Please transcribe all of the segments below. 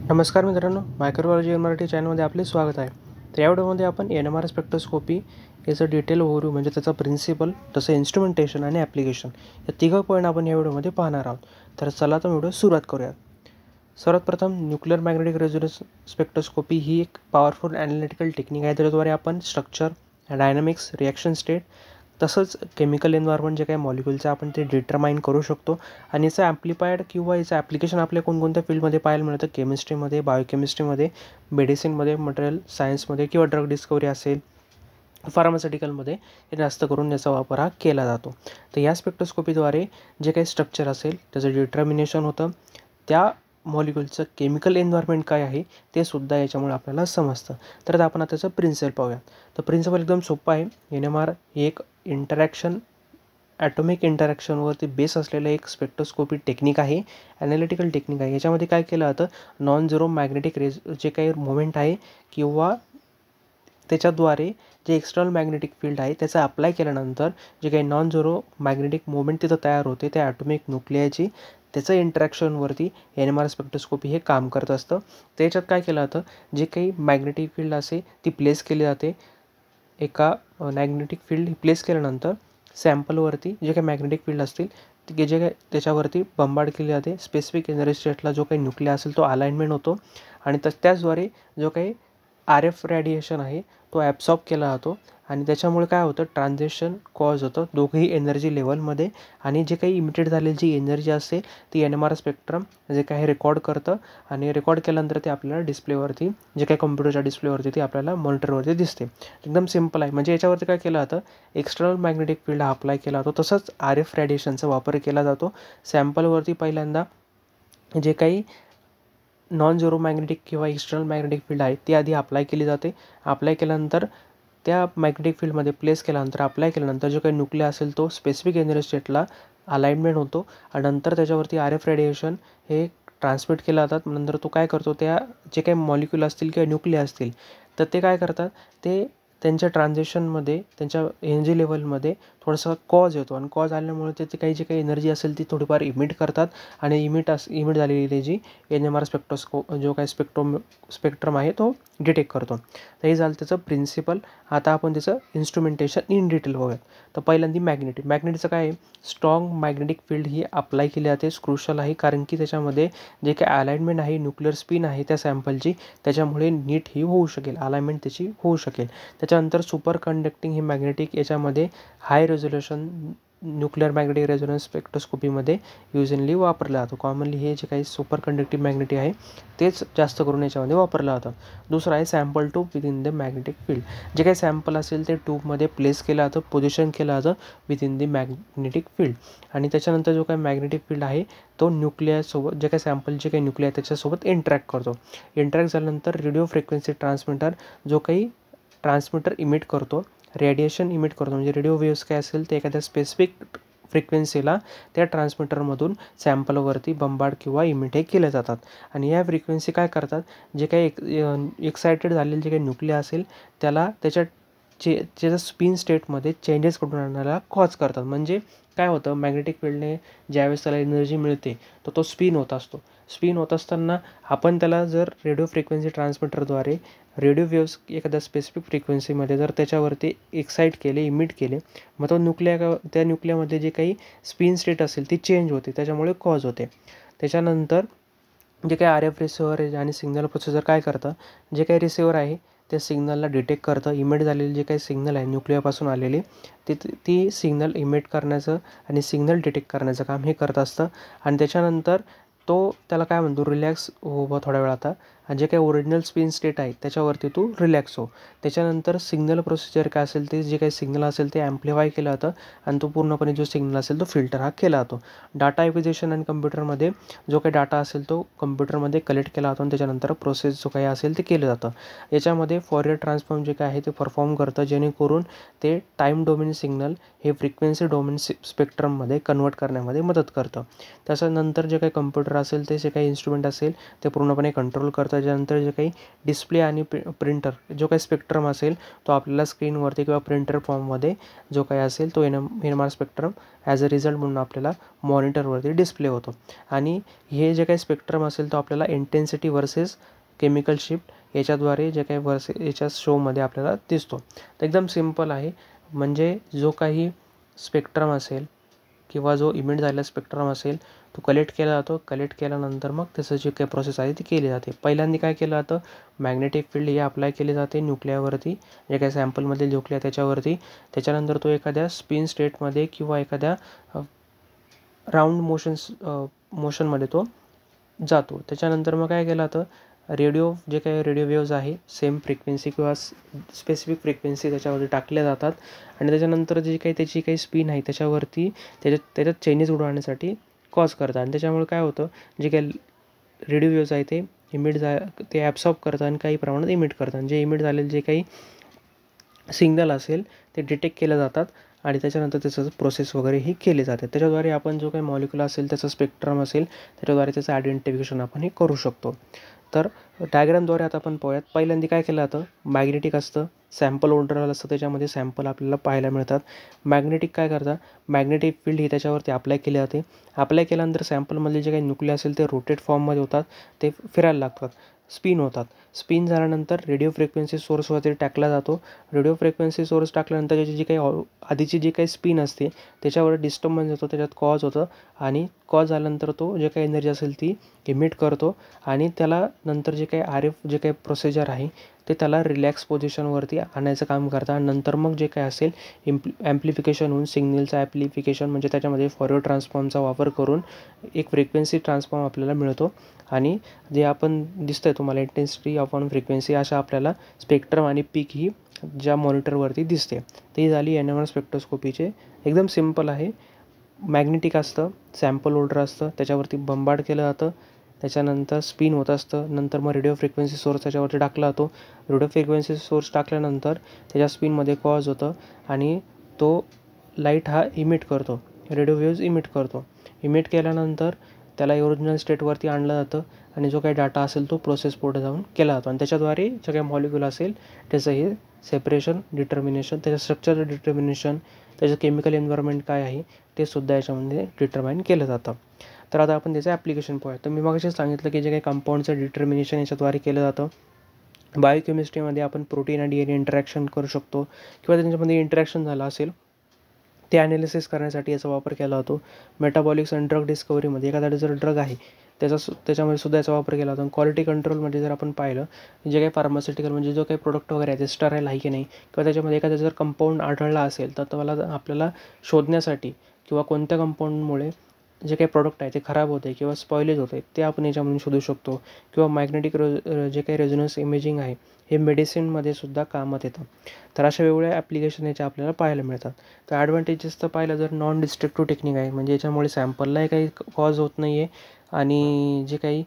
नमस्कार मित्रांनो, मायक्रोबायोलॉजी मराठी चॅनलमध्ये आपले स्वागत आहे. तर या व्हिडिओमध्ये आपण NMR स्पेक्ट्रोस्कोपी याचं डिटेल ओव्हरव्ह्यू म्हणजे त्याचा प्रिन्सिपल, तसं इन्स्ट्रुमेंटेशन आणि ॲप्लिकेशन या तिघं पॉईंट आपण या व्हिडिओमध्ये पाहणार आहोत. तर चला तर व्हिडिओ सुरुवात करूयात. सर्वात प्रथम न्यूक्लिअर मॅग्नेटिक रेझोनन्स स्पेक्ट्रोस्कोपी ही एक पॉवरफुल ॲनालिटिकल टेक्निक आहे, ज्याद्वारे आपण स्ट्रक्चर, डायनॅमिक्स, रिॲक्शन स्टेट तसंच केमिकल एन्व्हायरमेंट जे काही मॉलिक्युलचं आपण ते डिटरमाइन करू शकतो. आणि याचं ॲम्प्लिफायड किंवा याचं ॲप्लिकेशन आपल्या कोणकोणत्या फील्डमध्ये पाहायला मिळतं. केमिस्ट्रीमध्ये, बायोकेमिस्ट्रीमध्ये, मेडिसिनमध्ये, मटेरियल सायन्समध्ये किंवा ड्रग डिस्कवरी असेल, फार्मास्युटिकलमध्ये हे जास्त करून याचा वापर हा केला जातो. तर या स्पेक्ट्रोस्कोपीद्वारे जे काही स्ट्रक्चर असेल त्याचं डिटर्मिनेशन होतं. त्या मॉलिक्युलचं केमिकल एन्व्हायरमेंट काय आहे ते सुद्धा याच्यामुळे आपल्याला समजतं. तर आपण आता त्याचं प्रिन्सिपल पाहूयात. तर प्रिन्सिपल एकदम सोपं आहे. NMR ही एक ॲटॉमिक इंटरॅक्शनवरती बेस असलेलं एक स्पेक्ट्रोस्कोपी टेक्निक आहे, ॲनालिटिकल टेक्निक आहे. याच्यामध्ये काय केलं जातं, नॉन झिरो मॅग्नेटिक जे काही मुवमेंट आहे किंवा त्याच्याद्वारे जे एक्सटर्नल मॅग्नेटिक फील्ड आहे त्याचा अप्लाय केल्यानंतर जे काही नॉन झिरो मॅग्नेटिक मुवमेंट तिथं तयार होते त्या ॲटॉमिक न्यूक्लियाची, त्याचं इंटरॅक्शनवरती NMR स्पेक्ट्रोस्कोपी हे काम करत असतं. त्याच्यात काय केलं जातं, जे काही मॅग्नेटिक फील्ड असे ती प्लेस केली जाते. एका मॅग्नेटिक फील्ड प्लेस केल्यानंतर सॅम्पलवरती जे काही मॅग्नेटिक फील्ड असतील ते जे काही त्याच्यावरती बंबार्ड केली जाते. स्पेसिफिक एनर्जी स्टेटला जो काही न्यूक्लिया असेल तो अलाइनमेंट होतो आणि त्याचद्वारे जो काही RF रेडिएशन आहे तो ॲब्सॉर्ब केला जातो आणि त्याच्यामुळे काय होतं, ट्रान्झिशन कॉज होतं दोघेही एनर्जी लेवलमध्ये. आणि जे काही इमिटेड झालेली जी एनर्जी असते ती NMR स्पेक्ट्रम जे काही रेकॉर्ड करतं आणि रेकॉर्ड केल्यानंतर ते आपल्याला डिस्प्लेवरती, जे काही कम्प्युटरच्या डिस्प्लेवरती ती आपल्याला मॉनिटरवरती दिसते. एकदम सिम्पल आहे. म्हणजे याच्यावरती काय केलं जातं, एक्सटर्नल मॅग्नेटिक फील्ड हा अप्लाय केला जातो, तसंच RF रेडिएशनचा वापर केला जातो. सॅम्पलवरती पहिल्यांदा जे काही नॉन झिरो मॅग्नेटिक किंवा एक्सटर्नल मॅग्नेटिक फील्ड आहे ती आधी अप्लाय केली जाते. अप्लाय केल्यानंतर त्या मॅग्नेटिक फील्डमध्ये प्लेस केल्यानंतर अप्लाय केल्यानंतर जो काही न्यूक्लिया असेल तो स्पेसिफिक एनर्जी स्टेटला अलाइनमेंट होतो आणि नंतर त्याच्यावरती RF रेडिएशन हे ट्रान्समिट केलं जातात. नंतर तो काय करतो, त्या जे काही मॉलिक्यूल असतील किंवा न्यूक्लिया असतील तर ते काय करतात, ते त्यांच्या ट्रान्झिशनमध्ये त्यांच्या एनर्जी लेवलमध्ये थोडासा कॉज येतो आणि कॉज आल्यामुळे त्याची काही जे काही एनर्जी असेल ती थोडीफार इमिट करतात आणि इमिट झालेली त्याची NMR जो काही स्पेक्ट्रम आहे तो डिटेक्ट करतो. तर हे झालं त्याचं प्रिन्सिपल. आता आपण त्याचं इन्स्ट्रुमेंटेशन इन डिटेल बघूयात. तर पहिल्यांदा मॅग्नेटिकचं काय आहे, स्ट्रॉंग मॅग्नेटिक फील्ड ही अप्लाय केली जाते. क्रुशल आहे कारण की त्याच्यामध्ये जे काही अलाइनमेंट आहे, न्यूक्लिअर स्पिन आहे त्या सॅम्पलची, त्याच्यामुळे नीट ही होऊ शकेल, अलाइनमेंट त्याची होऊ शकेल. त्याच्यानंतर सुपर कंडक्टिंग ही मॅग्नेटिक, याच्यामध्ये हाय रेझोल्युशन न्यूक्लिअर मॅग्नेटिक रेझोनन्स स्पेक्ट्रोस्कोपीमध्ये युजनली वापरला जातो. कॉमनली हे जे काही सुपर कंडक्टिव्ह मॅग्नेटिक आहे तेच जास्त करून याच्यामध्ये वापरलं जातं. दुसरं आहे sample tube within the magnetic field. जे काही सॅम्पल असेल ते ट्यूबमध्ये प्लेस केलं जातं, पोझिशन केलं जातं विदिन द मॅग्नेटिक फील्ड. आणि त्याच्यानंतर जो काही मॅग्नेटिक फील्ड आहे तो न्यूक्लियासोबत, जे काही सॅम्पल जे काही न्यूक्लिया त्याच्यासोबत इंटरॅक्ट करतो. इंटरॅक्ट झाल्यानंतर रेडिओ फ्रिक्वेन्सी ट्रान्समीटर जो काही ट्रान्समीटर इमिट करतो, रेडिएशन इमिट करतो. म्हणजे रेडिओ वेव्स काय असेल ते एखाद्या स्पेसिफिक फ्रिक्वेन्सीला त्या ट्रान्समीटरमधून सॅम्पलवरती बंबार्ड किंवा इमिट हे केले जातात. आणि या फ्रिक्वेन्सी काय करतात, जे काही एक्सायटेड झालेले जे काही न्यूक्लिया असेल त्याला त्याच्या स्पिन स्टेटमध्ये चेंजेस घडून आणायला कॉज करतात. म्हणजे काय होतं, मॅग्नेटिक फील्डने ज्यावेळेस त्याला एनर्जी मिळते तर तो स्पिन होत असतो. स्पिन होत असताना आपण त्याला जर रेडिओ फ्रिक्वेन्सी ट्रान्समीटरद्वारे रेडिओ वेव्स एखाद्या स्पेसिफिक फ्रिक्वेन्सीमध्ये जर त्याच्यावरती एक्साईट केले, इमिट केले, मग तो त्या न्यूक्लियामध्ये जे काही स्पिन स्टेट असेल ती चेंज होते, त्याच्यामुळे कॉज होते. त्याच्यानंतर जे काही RF रिसिव्हर आणि सिग्नल प्रोसेसर काय करतं, जे काही रिसिव्हर आहे त्या सिग्नलला डिटेक्ट करतं. इमिट झालेली जे काही सिग्नल आहे न्यूक्लियापासून आलेली ती सिग्नल इमिट करण्याचं आणि सिग्नल डिटेक्ट करण्याचं काम हे करत असतं. आणि त्याच्यानंतर त्याला काय म्हणतो, रिलॅक्स हो थोड्या वेळ आता, आणि जे काही ओरिजिनल स्पिन स्टेट आहे त्याच्यावरती तू रिलॅक्स हो. त्याच्यानंतर सिग्नल प्रोसिजर काय असेल ते, जे काही सिग्नल असेल ते ॲम्प्लिफाय केलं जातं आणि तो पूर्णपणे जो सिग्नल असेल तो फिल्टर हा केला जातो. डाटा ॲक्विजिशन आणि कम्प्युटरमध्ये जो काही डाटा असेल तो कम्प्युटरमध्ये कलेक्ट केला जातो आणि त्याच्यानंतर प्रोसेस जो काही असेल ते केलं जातं. याच्यामध्ये फॉरियर ट्रान्सफॉर्म जे काय आहे ते परफॉर्म करतं, जेणेकरून ते टाईम डोमेन सिग्नल हे फ्रिक्वेन्सी डोमेन स्पेक्ट्रममध्ये कन्वर्ट करण्यामध्ये मदत करतं. त्याच्यानंतर जे काही कम्प्युटर असेल ते जे काही इन्स्ट्रुमेंट असेल ते पूर्णपणे कंट्रोल करतं, त्याच्यानंतर जे काही डिस्प्ले आणि प्रिंटर जो काही स्पेक्ट्रम असेल तो आपल्याला स्क्रीनवरती किंवा प्रिंटर फॉर्ममध्ये जो काही असेल तो N R spectrum as a result म्हणून आपल्याला मॉनिटरवरती डिस्प्ले होतो. आणि हे जे काही स्पेक्ट्रम असेल तो आपल्याला इंटेन्सिटी वर्सेस केमिकल शिफ्ट याच्याद्वारे जे काही याच्या शोमध्ये आपल्याला दिसतो. तर एकदम सिम्पल आहे. म्हणजे जो काही स्पेक्ट्रम असेल किंवा जो इमिट झालेला स्पेक्ट्रम असेल तो कलेक्ट केला जातो. कलेक्ट केल्यानंतर मग त्याचं जे काही प्रोसेस आहे ती केली जाते. पहिल्यांदा काय केलं जातं, मॅग्नेटिक फील्ड हे अप्लाय केले जाते न्यूक्लियावरती, जे काही सॅम्पलमध्ये न्यूक्लिया त्याच्यावरती. त्याच्यानंतर तो एखाद्या स्पिन स्टेटमध्ये किंवा एखाद्या राऊंड मोशनमध्ये तो जातो. त्याच्यानंतर मग काय केलं जातं, जे काही रेडिओ वेव्ज आहे सेम फ्रिक्वेन्सी किंवा स्पेसिफिक फ्रिक्वेन्सी त्याच्यावरती टाकल्या जातात आणि त्याच्यानंतर जे काही त्याची काही स्पिन आहे त्याच्यावरती त्याच्यात चेंजेस उडवण्यासाठी कॉज करतात. आणि त्याच्यामुळे काय होतं, जे काही रेडिओ वेव्ज आहे ते ते ॲब्सॉर्ब करतात आणि काही प्रमाणात इमिट करतात. जे इमिट झालेले जे काही सिग्नल असेल ते डिटेक्ट केले जातात आणि त्याच्यानंतर त्याचं प्रोसेस वगैरे ही केले जाते. त्याच्याद्वारे आपण जो काही मॉलिक्युल असेल त्याचा स्पेक्ट्रम असेल त्याच्याद्वारे त्याचं आयडेंटिफिकेशन आपण हे करू शकतो. तर डायग्रामद्वारे आता आपण पाहूयात. पहिल्यांदा काय केलं जातं, मॅग्नेटिक असतं, सॅम्पल होल्डर असतं, त्याच्यामध्ये सॅम्पल आपल्याला पाहायला मिळतात. मॅग्नेटिक काय करतात, मॅग्नेटिक फील्ड ही त्याच्यावरती अप्लाय केली जाते. अप्लाय केल्यानंतर सॅम्पलमधले जे काही न्यूक्लिया असेल ते रोटेट फॉर्ममध्ये होतात, ते फिरायला लागतात, स्पिन होतात. स्पिन झाल्यानंतर रेडिओ फ्रिक्वेन्सी सोर्सवरती टाकला जातो. रेडिओ फ्रिक्वेन्सी सोर्स टाकल्यानंतर त्याची जी काही आधीची जी काही स्पिन असते त्याच्यावर डिस्टर्बन्स येतो, त्याच्यात कॉज होतं आणि कॉज झाल्यानंतर तो जे काही एनर्जी असेल ती इमिट करतो आणि त्याला नंतर जे काही RF जे काही प्रोसिजर आहे ते त्याला रिलॅक्स पोझिशनवरती आणायचं काम करतात. आणि नंतर मग जे काय असेल ॲम्प्लिफिकेशन होऊन सिग्नलचं ॲम्प्लिफिकेशन म्हणजे त्याच्यामध्ये फॉरवर्ड ट्रान्सफॉर्मचा वापर करून एक फ्रिक्वेन्सी ट्रान्सफॉर्म आपल्याला मिळतो. आणि जे आपण दिसतंय तुम्हाला इंटेन्सिटी अपॉन फ्रिक्वेन्सी अशा आपल्याला स्पेक्ट्रम आणि पीक ही ज्या मॉनिटरवरती दिसते. ती झाली NMR स्पेक्ट्रोस्कोपीचे. एकदम सिम्पल आहे. मॅग्नेटिक असतं, सॅम्पल होल्डर असतं, त्याच्यावरती बंबार्ड केलं जातं, त्याच्यानंतर स्पिन होत असतं, नंतर मग रेडिओ फ्रिक्वेन्सी सोर्स त्याच्यावरती टाकला जातो. रेडिओ फ्रिक्वेन्सी सोर्स टाकल्यानंतर त्याच्या स्पिनमध्ये कॉज होतं आणि तो लाईट हा इमिट करतो, रेडिओ वेव्ज इमिट करतो. इमिट केल्यानंतर त्याला ओरिजिनल स्टेटवरती आणलं जातं आणि जो काही डाटा असेल तो प्रोसेस पुढे जाऊन केला जातो आणि त्याच्याद्वारे जे काही मॉलिक्युल असेल त्याचं हे सेपरेशन डिटर्मिनेशन, त्याचं स्ट्रक्चर डिटर्मिनेशन, त्याचं केमिकल एन्व्हायरमेंट काय आहे ते सुद्धा याच्यामध्ये डिटर्माइन केलं जातं. तर आता आपण त्याचं ॲप्लिकेशन पाहूया. तर मी मगाशीच सांगितलं की जे काही कंपाऊंडचं डिटर्मिनेशन याच्याद्वारे केलं जातं. बायोकेमिस्ट्रीमध्ये आपण प्रोटीन आणि DNA इंटरॅक्शन करू शकतो किंवा त्यांच्यामध्ये इंटरॅक्शन झालं असेल ते ॲनालिसिस करण्यासाठी याचा वापर केला जातो. मेटाबॉलिक्स आणि ड्रग डिस्कवरीमध्ये एखादा जर ड्रग आहे त्याच्यामध्ये सुद्धा याचा वापर केला जातो. क्वालिटी कंट्रोलमध्ये जर आपण पाहिलं जे काही फार्मास्युटिकल म्हणजे जो काही प्रोडक्ट वगैरे आहे ते स्टराईल आहे की नाही किंवा त्याच्यामध्ये एखादा जर कंपाऊंड आढळला असेल तर आपल्याला शोधण्यासाठी किंवा कोणत्या कंपाऊंडमुळे जे काही प्रोडक्ट आहे ते खराब होते किंवा स्पॉइलेज होते ते आपण याच्यामधून शोधू शकतो. किंवा मॅग्नेटिक जे काही रेझोनन्स इमेजिंग आहे हे मेडिसिनमध्ये सुद्धा कामात येतं. तर अशा वेगवेगळ्या ॲप्लिकेशन याचे आपल्याला पाहायला मिळतात. तर ॲडव्हान्टेजेस तर पाहिलं जर नॉन डिस्ट्रक्टिव्ह टेक्निक आहे, म्हणजे याच्यामुळे सॅम्पललाही काही कॉज होत नाही आहे आणि जे काही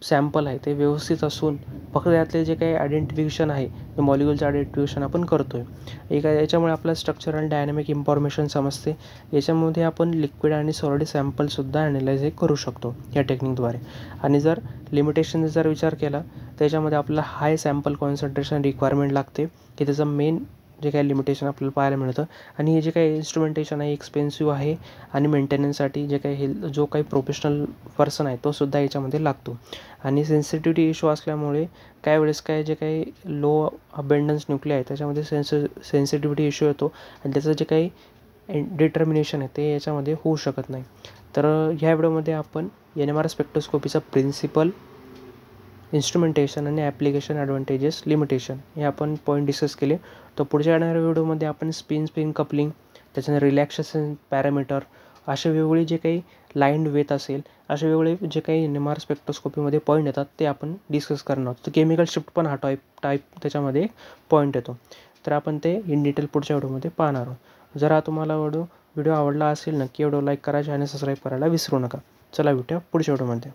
सॅम्पल आहे ते व्यवस्थित असून फक्त यातले जे काही आयडेंटिफिकेशन आहे ते मॉलिक्युलचं आयडेंटिफिकेशन आपण करतो आहे. याच्यामुळे आपलं स्ट्रक्चर आणि डायनॅमिक इन्फॉर्मेशन समजते. याच्यामध्ये आपण लिक्विड आणि सॉलिड सॅम्पलसुद्धा ॲनालाइज करू शकतो या टेक्निकद्वारे. आणि जर लिमिटेशन जर विचार केला त्याच्यामध्ये आपल्याला हाय सॅम्पल कॉन्सन्ट्रेशन रिक्वायरमेंट लागते की त्याचं मेन जे काही लिमिटेशन आपल्याला पाहायला मिळतं. आणि हे जे काही इन्स्ट्रुमेंटेशन आहे एक्सपेन्सिव्ह आहे आणि मेंटेनन्ससाठी जे काही जो काही प्रोफेशनल पर्सन आहे तो सुद्धा याच्यामध्ये लागतो. आणि सेन्सिटिव्हिटी इश्यू असल्यामुळे काही वेळेस जे काही लो अबेंडन्स न्यूक्लिया आहे त्याच्यामध्ये सेन्सिटिव्हिटी इश्यू येतो आणि त्याचं जे काही डिटर्मिनेशन आहे ते याच्यामध्ये होऊ शकत नाही. तर ह्या व्हिडिओमध्ये आपण NMR स्पेक्ट्रोस्कोपीचा प्रिन्सिपल, इन्स्ट्रुमेंटेशन आणि ॲप्लिकेशन, ॲडव्हान्टेजेस, लिमिटेशन हे आपण पॉईंट डिस्कस केले. तर पुढच्या येणाऱ्या व्हिडिओमध्ये आपण स्पिन कपलिंग, त्याच्यानंतर रिलॅक्सेशन पॅरामीटर, असे वेगवेगळे जे काही लाईन वेथ असेल असे वेगवेगळे जे काही NMR स्पेक्ट्रोस्कोपीमध्ये पॉईंट येतात ते आपण डिस्कस करणार आहोत. तर केमिकल शिफ्ट पण हा टाईप त्याच्यामध्ये पॉईंट येतो. तर आपण ते इन डिटेल पुढच्या व्हिडिओमध्ये पाहणार आहोत. जर हा तुम्हाला व्हिडिओ आवडला असेल नक्की व्हिडिओ लाईक करा, चॅनल सबस्क्राईब करायला विसरू नका. चला भेटूया पुढच्या व्हिडिओमध्ये.